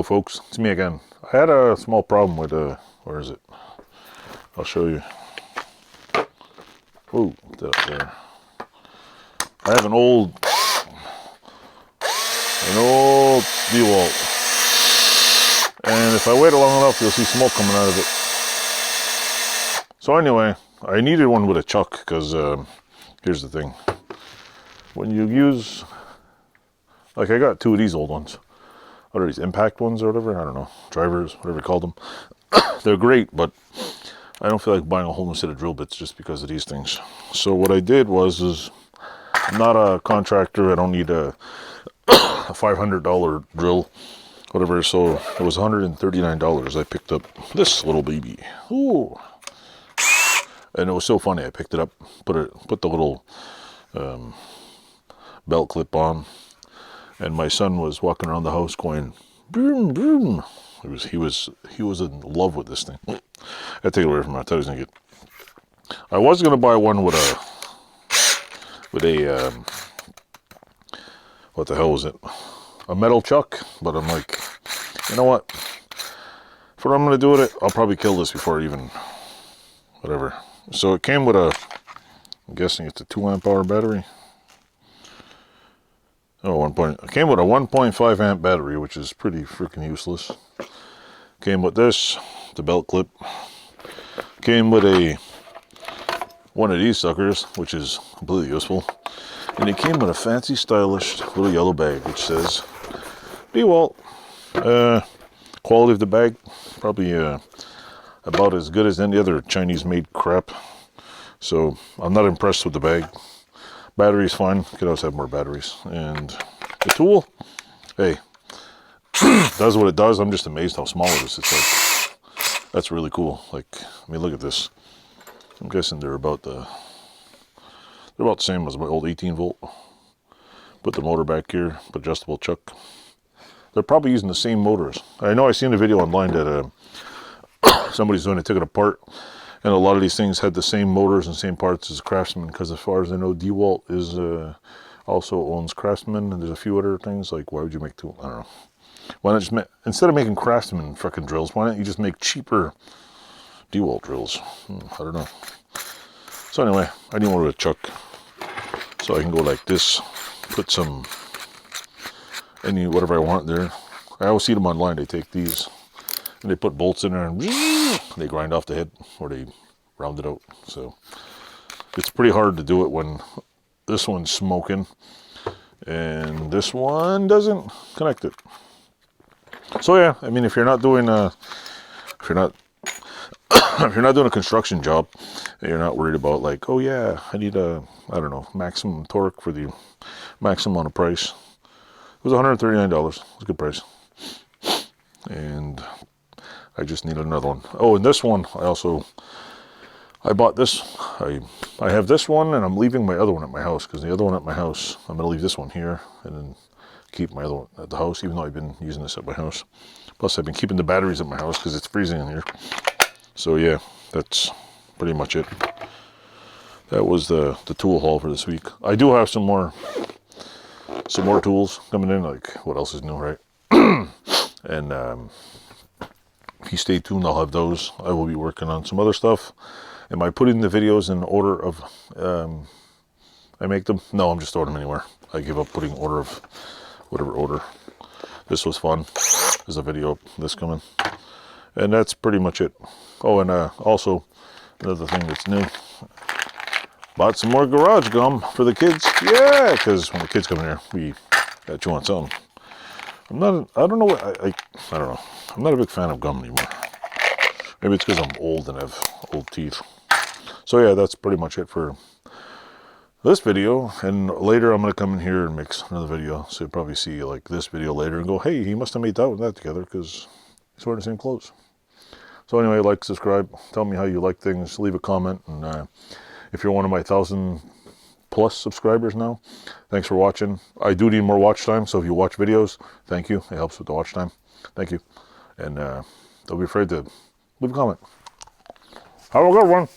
folks, it's me again. I had a small problem with where is it? I'll show you. Oh, that up there. I have an old DEWALT, and if I wait long enough, you'll see smoke coming out of it. So anyway, I needed one with a chuck because here's the thing: when you use, like, I got two of these old ones. What are these, impact ones or whatever? I don't know, drivers, whatever you call them. They're great, but I don't feel like buying a whole new set of drill bits just because of these things. So what I did was, I'm not a contractor. I don't need a $500 drill, whatever. So it was $139. I picked up this little baby. Ooh. And it was so funny. I picked it up, put the little belt clip on, and my son was walking around the house going, boom, boom. He was in love with this thing. I take it away from him. I thought he was gonna get. I was gonna buy one with a what the hell was it? A metal chuck, but I'm like, you know what? For what I'm gonna do with it, I'll probably kill this before even whatever. So it came with a, I'm guessing it's a 2 amp hour battery. Oh, it came with a 1.5 amp battery, which is pretty freaking useless. Came with this, the belt clip. Came with one of these suckers, which is completely useful. And it came with a fancy, stylish little yellow bag, which says DEWALT. Quality of the bag, probably about as good as any other Chinese-made crap. So I'm not impressed with the bag. Battery's fine. Could also have more batteries. And the tool, hey, does what it does. I'm just amazed how small it is. It's like, that's really cool. Like, I mean, look at this. I'm guessing they're about the same as my old 18 volt. Put the motor back here, put adjustable chuck. They're probably using the same motors. I know I seen a video online that somebody's doing it, took it apart, and a lot of these things had the same motors and same parts as Craftsman, because as far as I know, DEWALT is also owns Craftsman, and there's a few other things. Like, why would you make two? I don't know. Why not just instead of making Craftsman frickin' drills, why don't you just make cheaper DEWALT drills? I don't know. So anyway, I need one with a chuck, so I can go like this, put some whatever I want there. I always see them online. They take these and they put bolts in there and they grind off the head, or they round it out. So it's pretty hard to do it when this one's smoking and this one doesn't connect it. So yeah, I mean, if you're not doing if you're not doing a construction job, and you're not worried about like, oh yeah, I need I don't know, maximum torque for the maximum amount of price. It was $139. It's a good price. And I just need another one. Oh, and this one, I bought this. I have this one, and I'm leaving my other one at my house, because the other one at my house, I'm going to leave this one here, and then keep my other one at the house, even though I've been using this at my house. Plus, I've been keeping the batteries at my house, because it's freezing in here. So yeah, that's pretty much it. That was the tool haul for this week. I do have some more tools coming in, like what else is new, right? And if you stay tuned, I'll have those. I will be working on some other stuff. Am I putting the videos in order of I make them? No, I'm just throwing them anywhere. I give up putting order of whatever order. This was fun. There's a video of this coming. And that's pretty much it. Oh, and also another thing that's new. Bought some more garage gum for the kids. Yeah, because when the kids come in here, we gotta chew on something. I don't know. I don't know. I'm not a big fan of gum anymore. Maybe it's because I'm old and have old teeth. So yeah, that's pretty much it for this video. And later I'm going to come in here and make another video. So you'll probably see like this video later and go, hey, he must have made that with that together, because he's wearing the same clothes. So anyway, like, subscribe, tell me how you like things, leave a comment. And if you're one of my 1,000+ subscribers now, thanks for watching. I do need more watch time, so if you watch videos, thank you. It helps with the watch time. Thank you. And don't be afraid to leave a comment. Have a good one.